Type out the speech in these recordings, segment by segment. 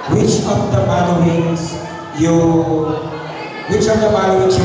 Which of the followings you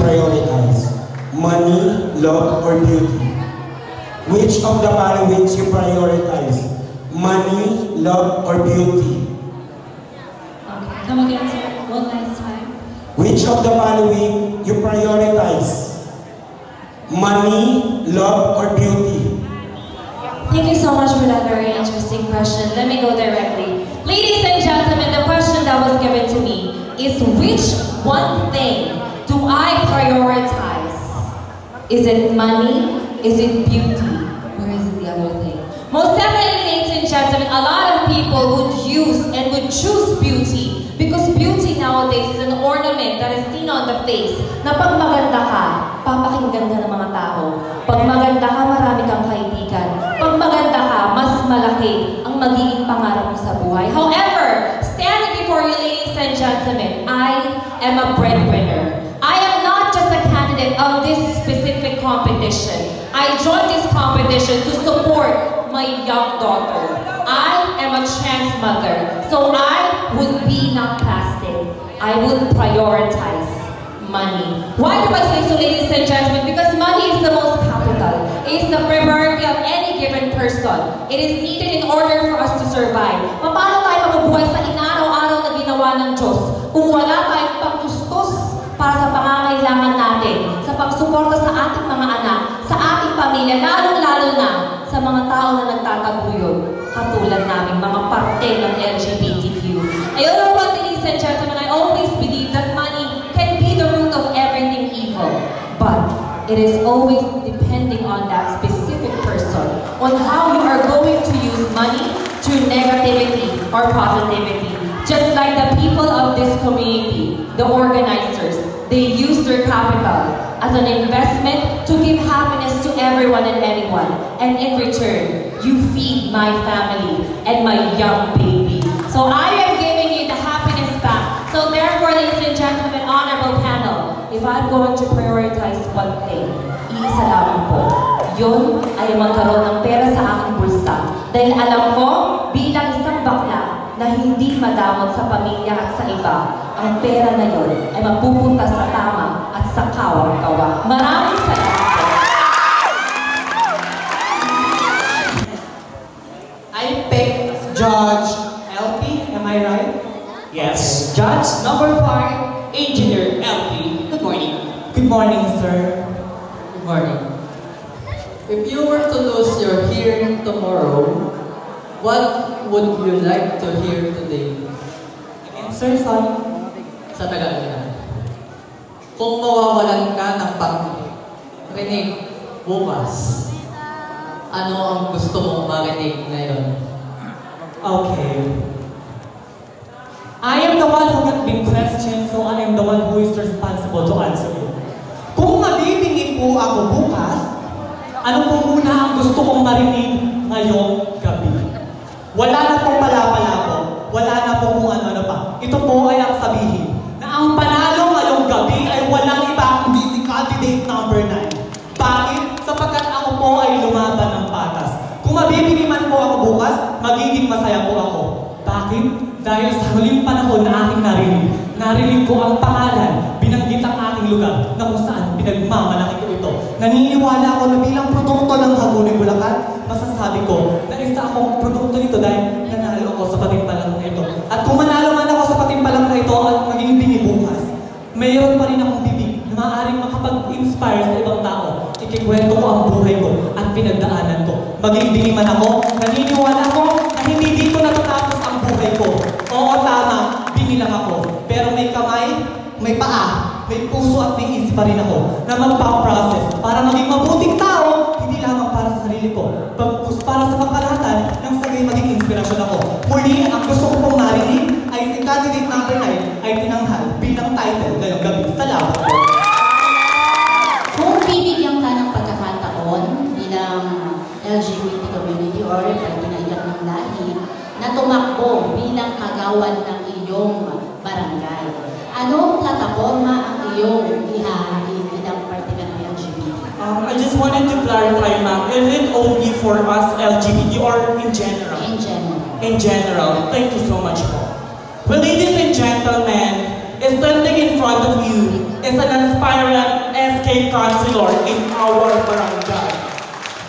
prioritize? Money, love, or beauty? Which of the followings you prioritize? Money, love, or beauty? Okay, come again, sir. One last time. Which of the following you prioritize? Money, love, or beauty? Thank you so much for that very interesting question. Let me go directly. Ladies and gentlemen, the question that was given to me is, which one thing do I prioritize? Is it money? Is it beauty? Or is it the other thing? Most definitely, ladies and gentlemen, a lot of people would use and would choose beauty because beauty nowadays is an ornament that is seen on the face na pag maganda ka, papakinggan ka ng mga tao. Pag maganda ka, marami kang kaibigan. Pag maganda ka, mas malaki ang magiging pangarap mo sa buhay. However, standing before you, ladies and gentlemen, I am a breadwinner. I am not just a candidate of this specific competition. I joined this competition to support my young daughter. I am a trans mother, so I would be not plastic. I would prioritize money. Why do I say so, ladies and gentlemen? Because money is the most capital. It is the priority of any given person. It is needed in order for us to survive. Paano tayo mabubuhay sa inaraw-araw na ginawa ng Diyos kung wala tayong pagtustos para sa pangangailangan natin, sa pagsuporta sa ating mga anak, sa ating pamilya, lalong-lalo na sa mga tao na nagtataguyod, katulad namin, mga parte ng LGBTQ. You know what, ladies and gentlemen, I always believe that money can be the root of everything evil, but it is always depending on that specific person, on how you are going to use money to negativity or positivity. Just like the people of this community, the organizers, they use their capital as an investment to give happiness to everyone and anyone. And in return, you feed my family and my young baby. So I am giving you the happiness back. So therefore, ladies and gentlemen, honorable panel, if I'm going to prioritize one thing, iisa lamang po. Yun ay magkaroon ng pera sa aking bulsa. Dahil alam ko, bilang isang bakla, na hindi madamot sa pamilya at sa iba, ang pera na yon ay mapupunta sa tama at sa kawang-kawa. Maraming salamat po. I picked Judge LP, am I right? Yes. Judge number 5, Engineer LP. Good morning. Good morning, sir. Good morning. If you were to lose your hearing tomorrow, what would you like to hear today? Sir, sorry. Sa Tagalog na. Kung mawawalan ka ng pag-rinig bukas, ano ang gusto mong marinig ngayon? Okay. I am the one who got being questioned, so I am the one who is responsible to answer it. Kung mabibingin po ako bukas, ano po muna ang gusto kong marinig ngayong gabi? Wala na pong palapalapo. Wala na po kung ano-ano pa. Ito po ay ang sabihin na ang panalo ngayong gabi ay walang iba kundi si candidate number 9. Bakit? Sapagkat ako po ay lumaban ng patas. Kung mabibili man po ako bukas, magiging masaya po ako. Bakit? Dahil sa huling panahon na aking narinig ko ang pangalan, binanggit ang aking lugar na kung saan pinagmamalaki ko ito. Naniniwala ako na bilang produkto ng Hagonoy Bulacan, masasabi ko na isa akong produkto nito dahil nanalo ako sa patimpalang na ito. At kung manalo man ako sa patimpalang na ito at maging bingi bukas, mayroon pa rin akong bibig na maaaring makapag-inspire sa ibang tao. Ikikwento ko ang buhay ko at pinagdaanan ko. Maging bingi man ako, naniniwala ako na hindi dito natatapos ang buhay ko. Oo, tama, bingi lang ako. Pero may kamay, may paa, may puso at may isip pa rin ako na magpa-process para maging mabuting tao, hindi lamang para sa sarili ko, bagkus para sa pangkalahatan nang sagay maging inspirasyon ako. Muli, ang gusto ko pong marinig ay si candidate number 9 ay tinanghal bilang title ngayong gabi. Salamat po. Kung bibigyan ka ng pagkakataon bilang LGBT community or pinaiyak ng lahi na tumakbo bilang kagawan ng iyong barangay, anong plataforma ang iyong ihahain bilang parte ng LGBT? I just wanted to clarify, ma'am, is it only for us LGBT or in general? In general. In general. Thank you so much po. Well, ladies and gentlemen, standing in front of you is an aspirant SK Councilor in our barangay.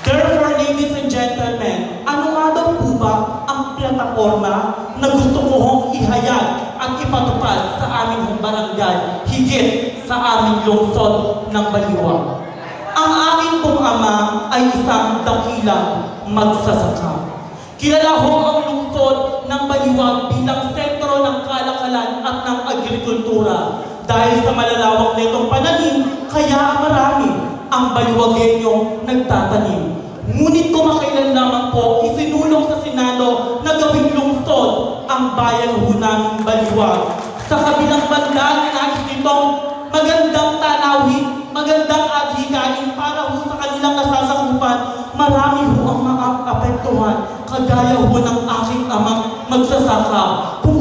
Therefore, ladies and gentlemen, ano nga daw po ba ang plataforma na gusto ko hong ihayag at ipatupad sa aming barangay higit sa aming lungsod ng Baliwag? Ang aking pong ama ay isang dakilang magsasaka. Kilala ho ang lungsod ng Baliwag bilang sentro ng kalakalan at ng agrikultura. Dahil sa malalawak nitong pananim, kaya marami ang Baliwagenyong nagtatanim. Ngunit kumakailan lamang po, isinulong sa Senado na gawing lungsod ang bayan ho naming Baliwag. Sa kabilang banda, nais nitong magandang tanawin, magandang adhikain para ho sa kanilang nasasakupan. Marami ho ang maapektuhan, kagaya ho ng aking amang magsasaka. Kung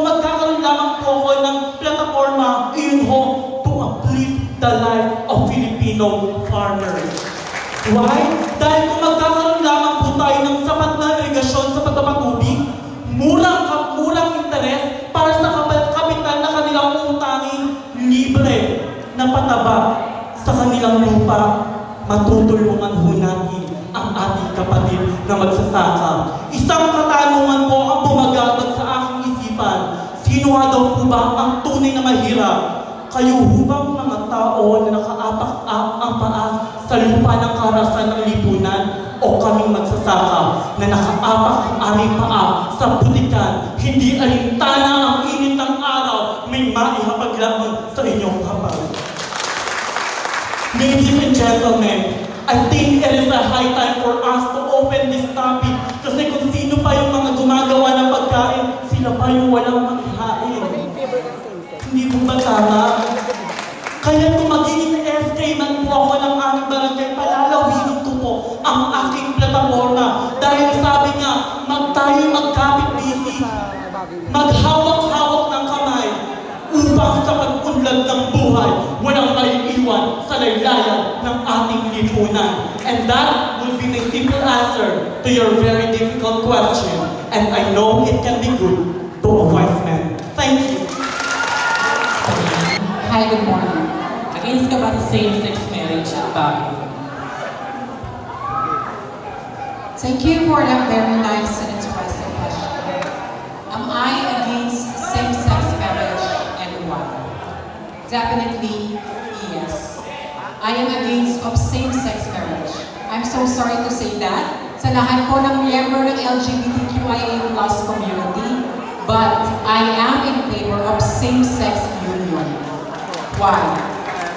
magkakaroon lamang po ako ng plataforma, iyon ho, to uplift the life of Filipino farmers. Why? Dahil kung magkakaroon lamang po tayo ng sapat na irigasyon sa pagpapatubig, murang interes para sa kapital na kanilang utangin, libre na pataba sa kanilang lupa, matutulungan ho natin ang ating kapatid na magsasaka. Isang katanungan po ang bumagabag sa aking isipan. Sino nga daw po ba ang tunay na mahirap? Kayo ho bang mga tao na nakaapak ang paa sa lupa ng karasan ng lipunan? O kaming magsasaka na nakaapak ang aming paa sa putikan, hindi alintana ang init ng araw, may maihapag lamang sa inyong kapal? Ladies and gentlemen, I think it is a high time for us to open this topic kasi kung sino pa yung mga gumagawa ng pagkain, sila pa yung walang maihain. Hindi mo ba tama? Kaya kung magiging SK man po ako ng aming barangay, palalawin ko po ang aking plataforma. Dahil sabi nga, tayo magkapit-busy, maghawak-hawak ng kamay upang sa pag-unlad ng buhay, walang maiiwan sa laylayan ng ating lipunan. And that will be my simple answer to your very difficult question. And I know it can be good to a wise man. Thank you. Hi, good morning. Against ka ba sa same-sex marriage at bakit? Thank you for that very nice and interesting question. Am I against same-sex marriage and why? Definitely, yes. I am against of same-sex marriage. I'm so sorry to say that sa lahat po ng miyembro ng LGBTQIA+ community, but I am in favor of same-sex union. Why?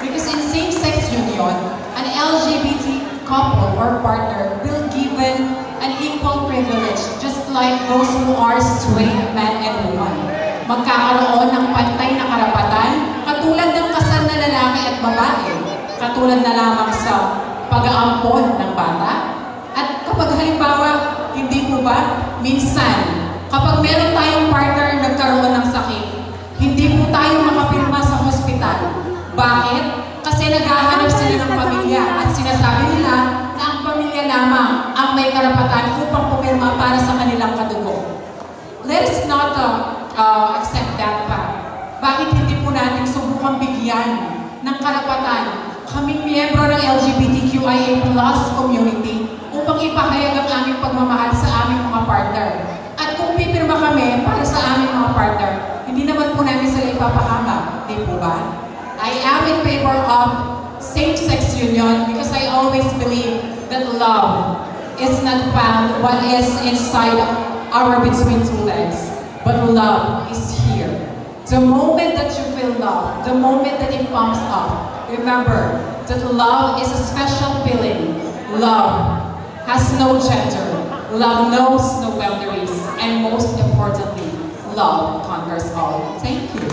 Because in same-sex union, an LGBT couple or partner will given an equal privilege just like those who are straight men and women. Magkakaroon ng pantay na karapatan katulad ng kasal na lalaki at babae, katulad na lamang sa pag-aampon ng bata. At kapag halimbawa, hindi po ba, minsan, kapag meron tayong partner nagkaroon ng sakit, hindi po tayo makapirma sa hospital. Bakit? Kasi naghahanap sila ng pamilya at sinasabi nila na ang pamilya lamang ang may karapatan upang pumirma para sa kanilang kadugo. Let us not accept that fact. Bakit hindi po natin subukang bigyan ng karapatan kaming miyembro ng LGBTQIA+ community upang ipahayag ang aming pagmamahal sa aming mga partner. At kung pipirma kami para sa aming mga partner, hindi naman po namin sila ipapahama, di po ba? I am in favor of same-sex union because I always believe that love is not found what is inside our between two legs, but love is here. The moment that you feel love, the moment that it pumps up, remember that love is a special feeling. Love has no gender, love knows no boundaries, and most importantly, love conquers all. Thank you.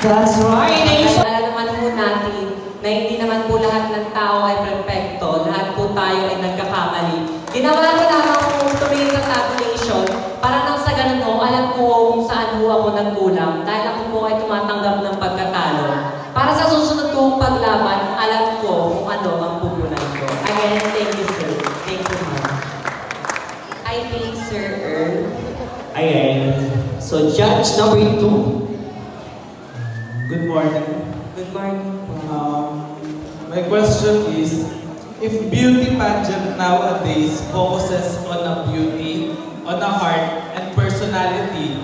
That's right. Alam naman po natin na hindi naman po lahat ng tao ay perfecto. Lahat po tayo ay nagkakamali. Ginawa ko lamang po tumingin sa tabulation para nang sa ganun po, alam ko kung saan po ako nagkulang dahil ako po ay tumatanggap ng pagkatalo. Para sa susunod kong paglaban, alam ko kung ano ang pupunan ko. Again, thank you, sir. Thank you, ma'am. I think, Sir Earl. Ayan. Okay. So, judge number 2. Good morning. Good morning. My question is, if beauty pageant nowadays focuses on a beauty, on a heart, and personality,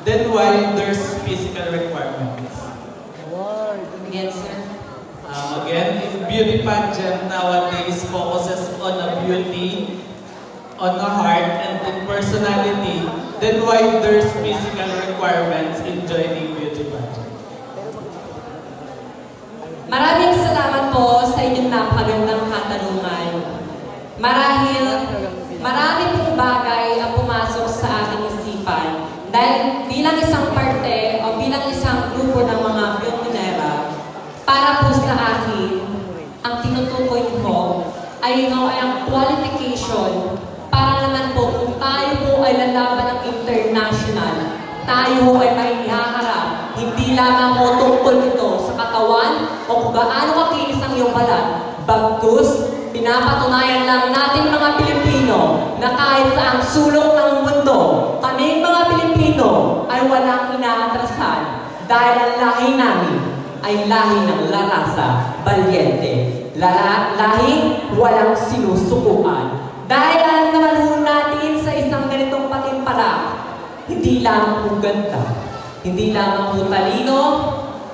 then why there's physical requirements? Again, sir. Again, if beauty pageant nowadays focuses on a beauty, on a heart, and in personality, then why there's physical requirements in joining beauty pageant? Maraming salamat po sa inyong napagandang katanungan. Marahil, marami pong bagay ang pumasok sa aking isipan dahil bilang isang parte o bilang isang grupo ng mga pionera, para po sa akin, ang tinutukoy ko ay ang qualification para naman po kung tayo po ay lalaban ng international, tayo ay maihaharap, hindi lamang mo tungkol ito sa katawan o kung gaano kakinis ang iyong balat. Bagkus, pinapatunayan lang natin mga Pilipino na kahit sa ang sulok ng mundo, kaming mga Pilipino ay walang inaatrasan dahil ang lahi namin ay lahi ng larasa, balyente, lahing walang sinusukuan. Dahil alam naman ho natin sa isang ganitong patimpala, hindi lamang po ganda, hindi lamang po talino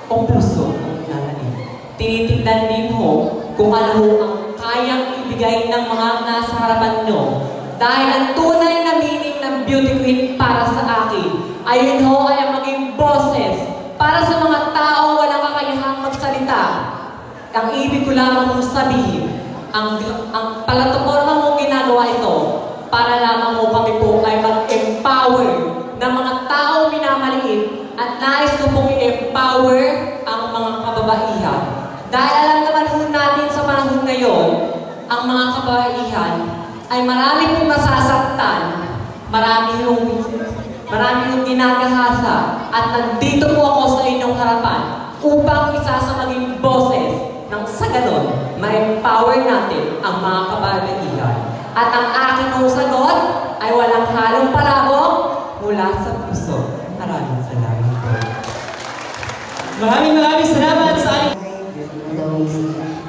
o puso ang inananin. Tinitignan din ho kung ano ho ang kayang ibigay ng mga nasa harapan nyo. Dahil ang tunay na meaning ng beauty queen para sa akin, ayun ho ay ang maging boses para sa mga taong walang kakayahang magsalita. Ang ibig ko lamang mong sabihin, ang plataforma mong ginagawa ito para lamang mo kami po ay mag-empower ng mga taong minamaliit at nais ko pong i-empower ang mga kababaihan. Dahil alam naman po natin sa panahon ngayon, ang mga kababaihan ay marami pong nasasaktan, marami yung ginagahasa, at nandito po ako sa inyong harapan upang isa sa maging boses nang sa ganon, ma-empower natin ang mga kababaihan. At ang aking sagot ay walang halong palabok mula sa puso. Maraming salamat po. Maraming salamat sa aking...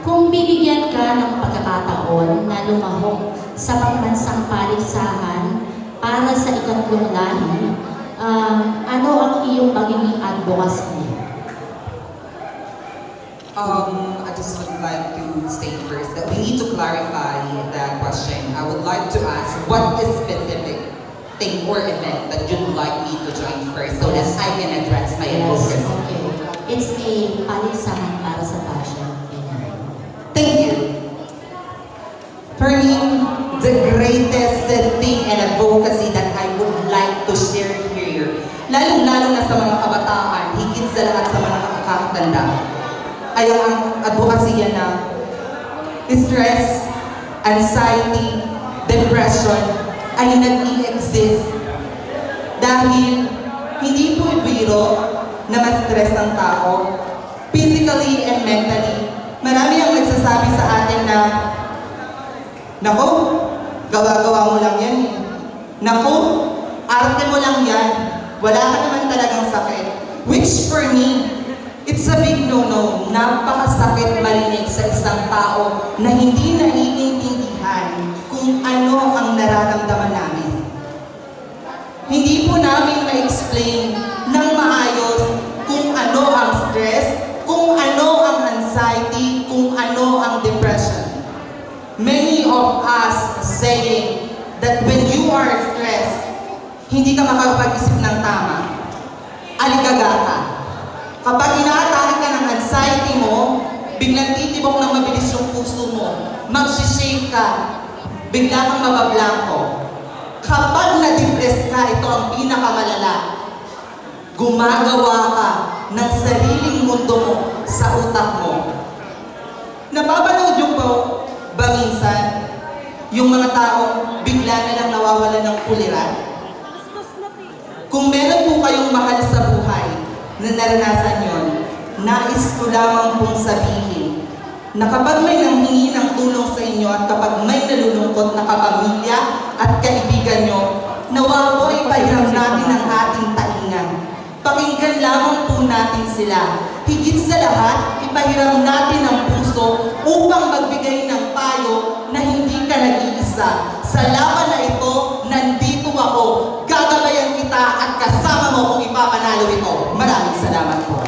Kung bibigyan ka ng pagkakataon na lumahok sa pambansang paligsahan para sa ikatlong lahi, ano ang iyong magiging advocacy? I just would like to state first that we need to clarify that question. I would like to ask what is specific thing or event that you'd like me to join first so that I can address my advocacy. Okay. It's a paligsahan para sa passion. Thank you. For me, the greatest thing and advocacy that I would like to share here, lalong-lalo na sa mga kabataan, higit sa lahat sa mga nakakatanda, ay ang advokasya na stress, anxiety, depression ay nag-i-exist dahil hindi po biro na ma-stress ang tao, physically and mentally. Marami ang nagsasabi sa atin na, nako, gawa-gawa mo lang yan eh. Nako, arte mo lang yan. Wala ka naman talagang sakit. Which for me, it's a big no-no. Napakasakit marinig sa isang tao na hindi naiintindihan kung ano ang nararamdaman namin. Hindi po namin ma-explain ng maayos kung ano ang stress, kung ano ang anxiety, kung ano ang depression. Many of us saying that when you are stressed, hindi ka makapag-isip ng tama. Aligaga ka. Kapag inaatake ka ng anxiety mo, biglang titibok ng mabilis yung puso mo, magsishake ka, bigla kang mabablanko. Kapag na-depress ka, ito ang pinakamalala. Gumagawa ka ng sariling mundo mo sa utak mo. Napapanood yung ba minsan, yung mga taong bigla na lang nawawalan ng kuliran? Kung meron po kayong mahal sa buhay na naranasan yon, nais ko lamang pong sabihin na kapag may nanghingi ng tulong sa inyo at kapag may nalulungkot na kapamilya at kaibigan nyo, nawa po ipahiram natin ang ating tainga. Pakinggan lamang po natin sila. Higit sa lahat, ipahiram natin ang puso upang magbigay ng payo na hindi ka nag-iisa. Sa laban na ito, nandito ako. Gagabayan kita at kasama mo kung ipapanalo ito. Maraming salamat po.